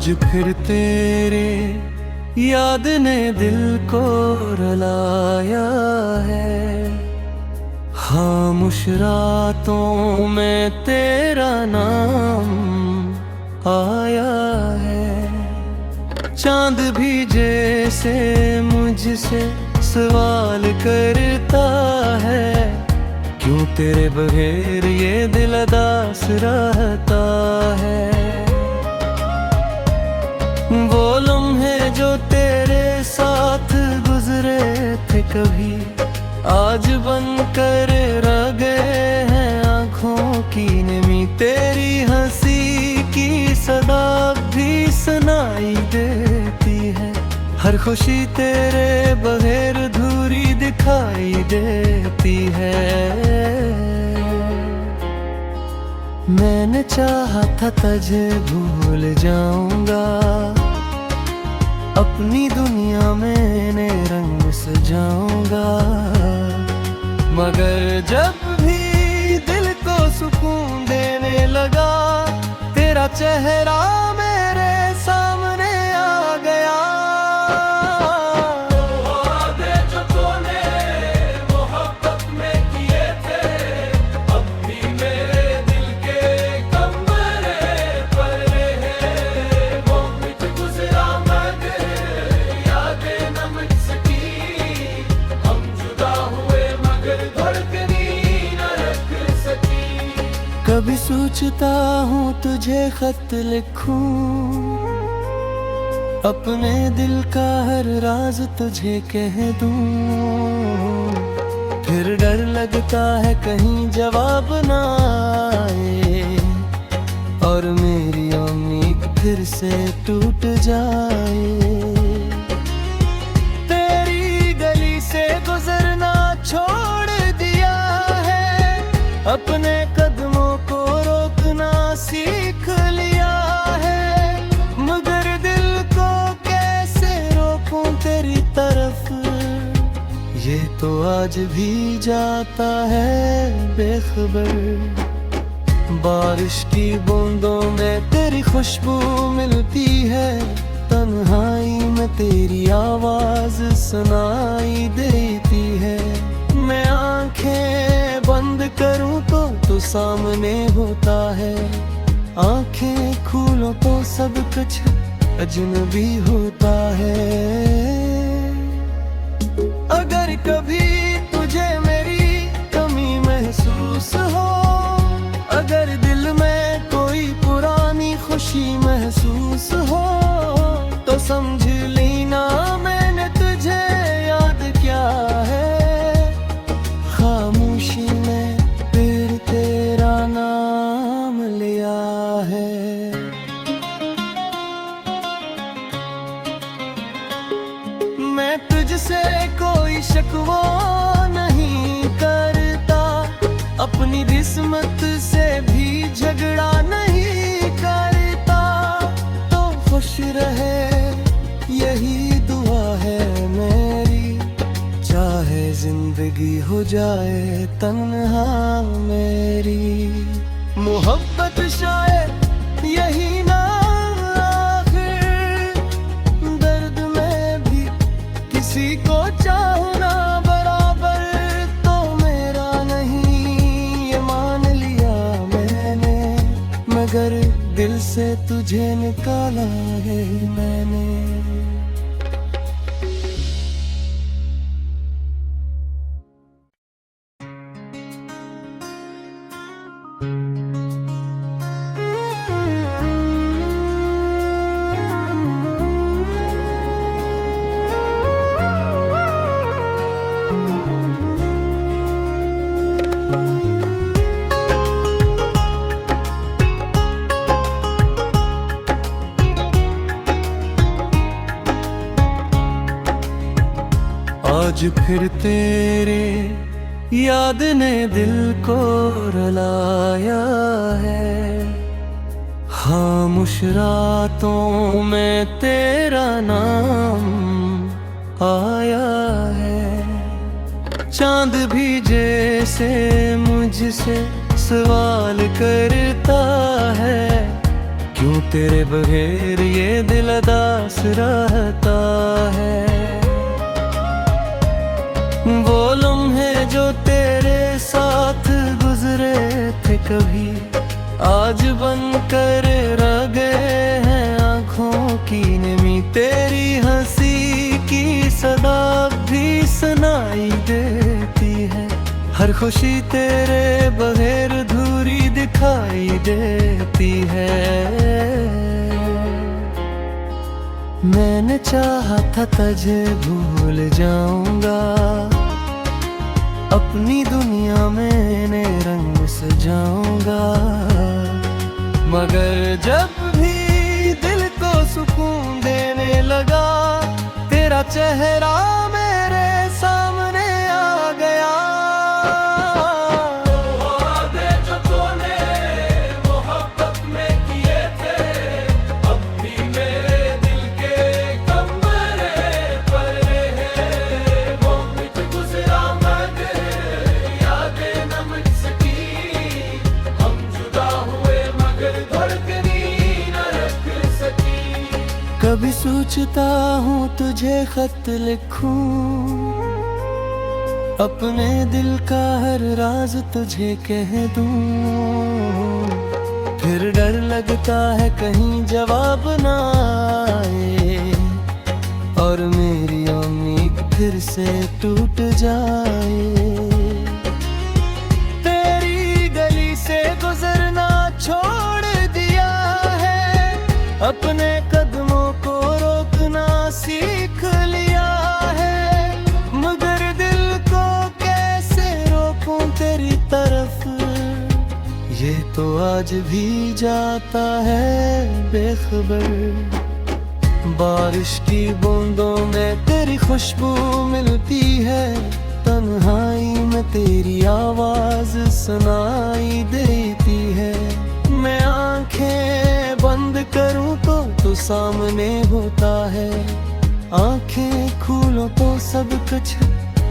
आज फिर तेरे याद ने दिल को रुलाया है। खामोश रातों में तेरा नाम आया है। चांद भी जैसे मुझसे सवाल करता है, क्यों तेरे बगैर ये दिल उदास रहता है। वो लम्हे जो तेरे साथ गुजरे थे कभी, आज बनकर रह गए हैं आँखों की नमी। तेरी हंसी की सदा भी सुनाई देती है, हर खुशी तेरे बगैर अधूरी दिखाई देती है। मैंने चाहा था तुझे भूल जाऊंगा, अपनी दुनिया में नए रंग सजाऊंगा, मगर जब भी दिल को सुकून देने लगा, तेरा चेहरा मेरे सामने आ गया। कभी सोचता हूँ तुझे खत लिखूं, अपने दिल का हर राज तुझे कह दूं। फिर डर लगता है कहीं जवाब ना आए, और मेरी उम्मीद फिर से टूट जाए। तेरी गली से गुजरना छोड़ दिया है, अपने कदमों को रोकना सीख लिया है, मगर दिल को कैसे रोकूं तेरी तरफ, ये तो आज भी जाता है बेखबर। बारिश की बूंदों में तेरी खुशबू मिलती है, तन्हाई में तेरी आवाज सुनाई देती है। मैं आंखें बंद करूं तो सामने होता है, आंखें खोलो तो सब कुछ अजनबी होता है। अगर कभी तुझे मेरी कमी महसूस हो, अगर दिल में कोई पुरानी खुशी महसूस हो, तो समझ लेना मैंने तुझे याद किया है। खामोशी में फिर तेरा नाम लिया है। मैं तुझसे कोई शिकवा नहीं करता, अपनी किस्मत से भी झगड़ा नहीं करता। तो खुश रहे यही दुआ है मेरी, चाहे जिंदगी हो जाए तन्हा मेरी। मोहब्बत शायद यही ना आखिर, दर्द में भी किसी को चाहना बराबर तो मेरा नहीं, ये मान लिया मैंने, मगर दिल से तुझे निकाला है मैंने। आज फिर तेरे याद ने दिल को रुलाया है। खामोश रातों में तेरा नाम आया है। चांद भी जैसे मुझसे सवाल करता है, क्यों तेरे बगैर ये दिल उदास रहता है। वो लम्हे जो तेरे साथ गुजरे थे कभी, आज बन कर रह गए हैं आँखों की नमी। तेरी हंसी की सदा भी सुनाई देती है, हर खुशी तेरे बगैर अधूरी दिखाई देती है। मैंने चाहा था तुझे भूल जाऊंगा, अपनी दुनिया में रंग सजाऊंगा, मगर जब भी दिल को सुकून देने लगा, तेरा चेहरा मेरे सामने आ गया। वादे जो तूने मोहब्बत में किए थे, अब भी मेरे दिल के कमरे पर है। वो मिट गुजरा मगर यादें न मिट सकी, हम जुदा हुए मगर धड़कनी न रख सकी। कभी सोचता हूँ तुझे खत लिखूं, अपने दिल का हर राज तुझे कह दूं, फिर डर लगता है कहीं जवाब ना आए, और मेरी उम्मीद फिर से टूट जाए। तेरी गली से गुजरना छोड़ दिया है, अपने कदमों को रोकना सीख लिया है, मगर दिल को कैसे रोकूं तेरी तरफ, ये तो आज भी जाता है बेखबर। बारिश की बूंदों में तेरी खुशबू मिलती है, तन्हाई में तेरी आवाज सुनाई देती है। मैं आंखें बंद करूं तो सामने होता है, आंखें खोलो तो सब कुछ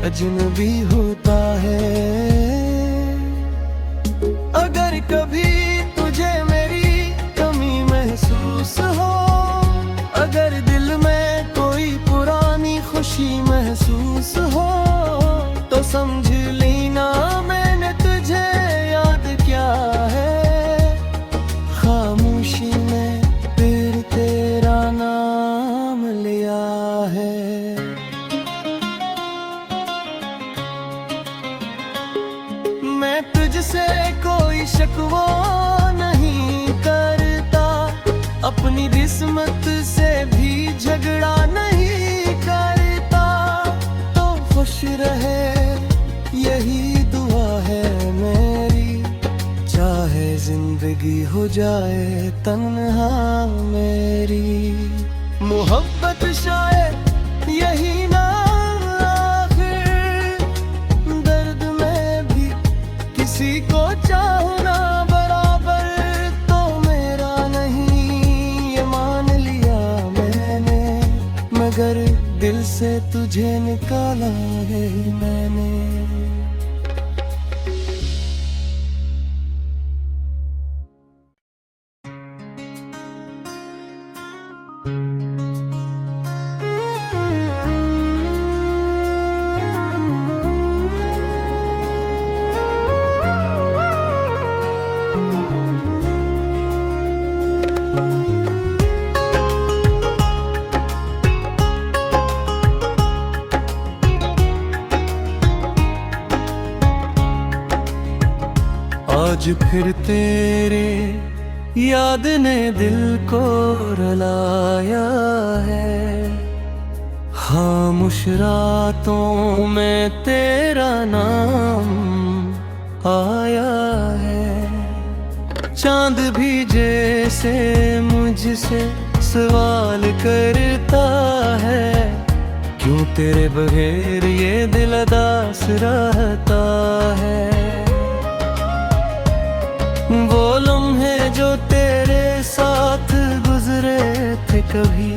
अजनबी होता है। अगर कभी तुझे मेरी कमी महसूस हो, अगर दिल में कोई पुरानी खुशी महसूस हो, तो समझ लेना मैंने तुझे याद किया है। खामोशी में फिर तेरा नाम लिया है। मैं तुझसे कोई शिकवा नहीं करता, अपनी किस्मत से भी झगड़ा नहीं करता, तो खुश रहे यही दुआ है मेरी, चाहे जिंदगी हो जाए तन्हा मेरी। मोहब्बत शायद यही ना आखिर, दर्द में भी किसी को चाहना बराबर तो मेरा नहीं, ये मान लिया मैंने, मगर दिल से तुझे निकाला है मैंने। आज फिर तेरे याद ने दिल को रुलाया है, खामोश रातों में तेरा नाम आया है। चांद भी जैसे मुझसे सवाल करता है, क्यों तेरे बगैर ये दिल उदास रहता है। वो लम्हे जो तेरे साथ गुजरे थे कभी,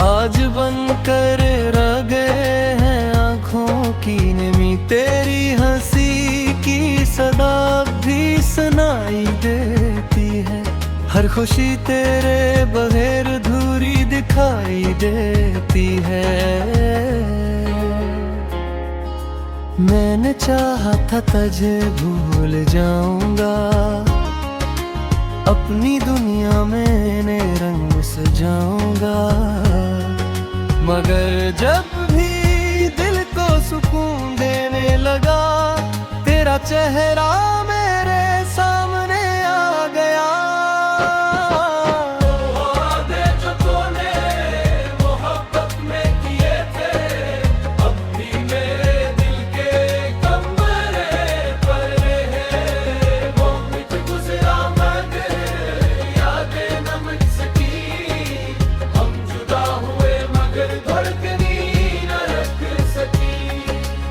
आज बन कर रह गए हैं आँखों की नमी। तेरी हंसी की सदा भी सुनाई देती है, हर खुशी तेरे बगैर अधूरी दिखाई देती है। मैंने चाहा था तुझे भूल जाऊंगा, अपनी दुनिया में नए रंग सजाऊंगा, मगर जब भी दिल को सुकून देने लगा तेरा चेहरा मेरे सामने आ गया।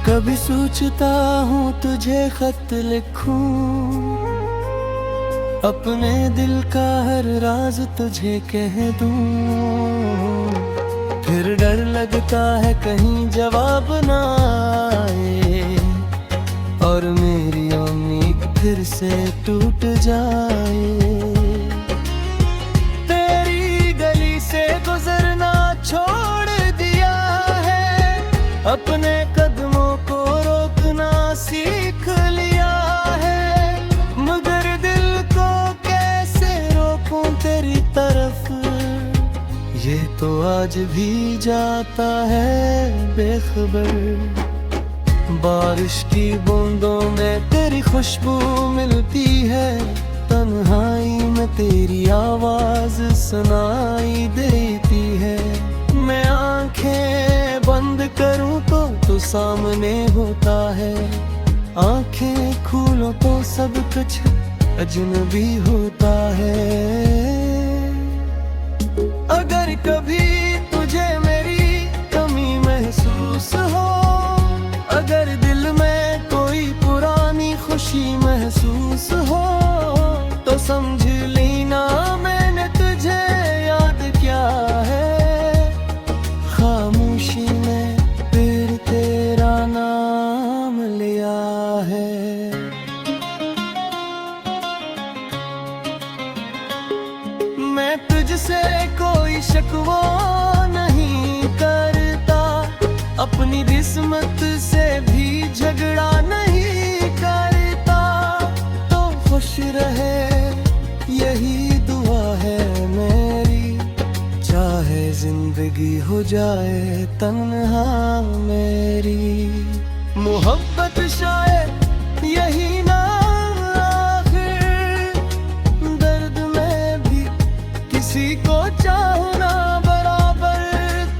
कभी सोचता हूँ तुझे खत लिखूं, अपने दिल का हर राज तुझे कह दूं, फिर डर लगता है कहीं जवाब ना आए और मेरी उम्मीद फिर से टूट जाए। तेरी गली से गुजरना छोड़ दिया है, अपने कदमों को रोकना सीख लिया है, मगर दिल को कैसे रोकूं तेरी तरफ, ये तो आज भी जाता है बेखबर। बारिश की बूंदों में तेरी खुशबू मिलती है, तन्हाई में तेरी आवाज सुनाई देती है। मैं आंखें बंद करूं तो सामने होता है, आंखें खोलो तो सब कुछ अजनबी होता है। अगर कभी तुझे मेरी कमी महसूस हो, अगर दिल में कोई पुरानी खुशी महसूस हो, तो समझ लेना मैंने तुझे याद किया है। खामोशी में फिर तेरा नाम लिया है। मैं तुझसे कोई शिकवा नहीं करता, अपनी किस्मत से भी झगड़ा नहीं करता, तो खुश रहे यही दुआ है मेरी, चाहे जिंदगी हो जाए तन्हा मेरी। मोहब्बत शायद यही ना आखिर, दर्द में भी किसी को चाहना बराबर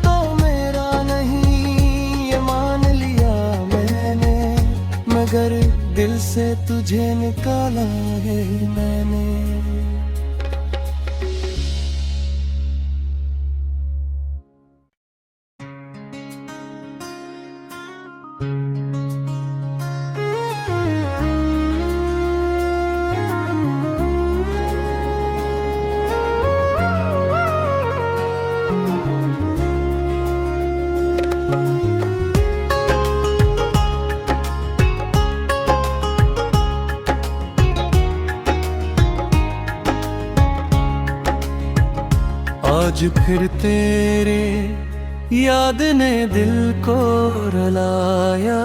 तो मेरा नहीं, ये मान लिया मैंने, मगर दिल से तुझे निकाला है मैंने। आज फिर तेरे याद ने दिल को रुलाया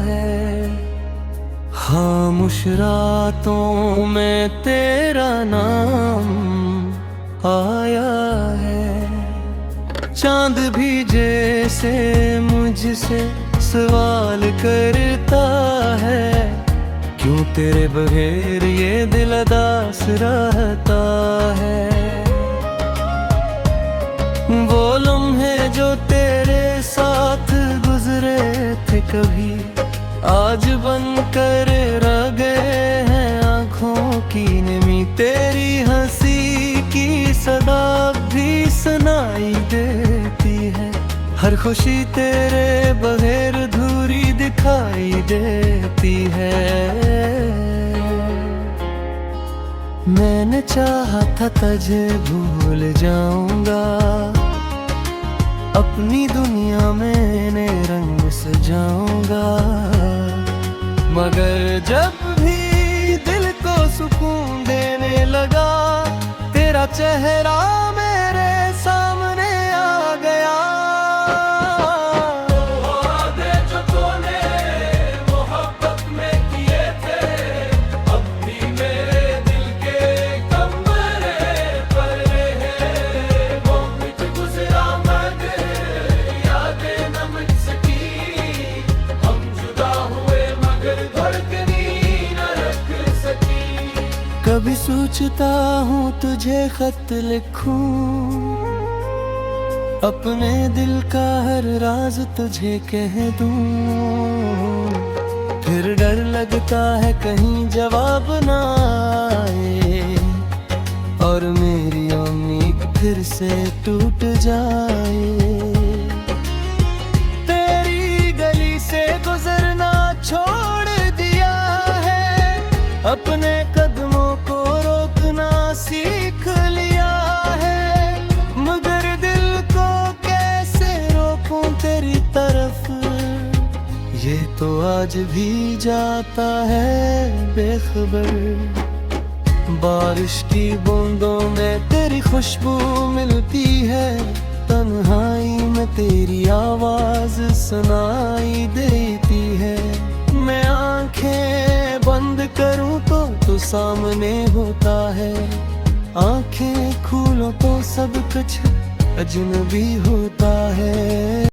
है, खामोश रातों में तेरा नाम आया है। चांद भी जैसे मुझसे सवाल करता है, क्यों तेरे बगैर ये दिल उदास रहता है। वो लम्हे जो तेरे साथ गुजरे थे कभी, आज बन कर रह गए हैं आँखों की नमी। तेरी हंसी की सदा भी सुनाई देती है, हर खुशी तेरे बगैर अधूरी दिखाई देती है। मैंने चाहा था तुझे भूल जाऊंगा, अपनी दुनिया में नए रंग सजाऊंगा, मगर जब भी दिल को सुकून देने लगा तेरा चेहरा मेरे सामने आ गया। वो वादे जो तूने मोहब्बत में किए थे, अब भी मेरे दिल के कमरे पर है। वो मिट गुजरा मगर यादें न मिट सकी, हम जुदा हुए मगर धड़कनी न रख सकी। कभी सोचता हूँ तुझे खत लिखूं, अपने दिल का हर राज तुझे कह दूं, फिर डर लगता है कहीं जवाब ना आए और मेरी उम्मीद फिर से टूट जाए। तेरी गली से गुजरना छोड़ दिया है, अपने कदमों को रोकना सीख लिया है, मगर दिल को कैसे रोकूं तेरी तरफ, ये तो आज भी जाता है बेखबर। बारिश की बूंदों में तेरी खुशबू मिलती है, तन्हाई में तेरी आवाज सुनाई देती है। मैं आंखें बंद करूं तो तू सामने होता है, आंखें खोलो तो सब कुछ अजनबी होता है।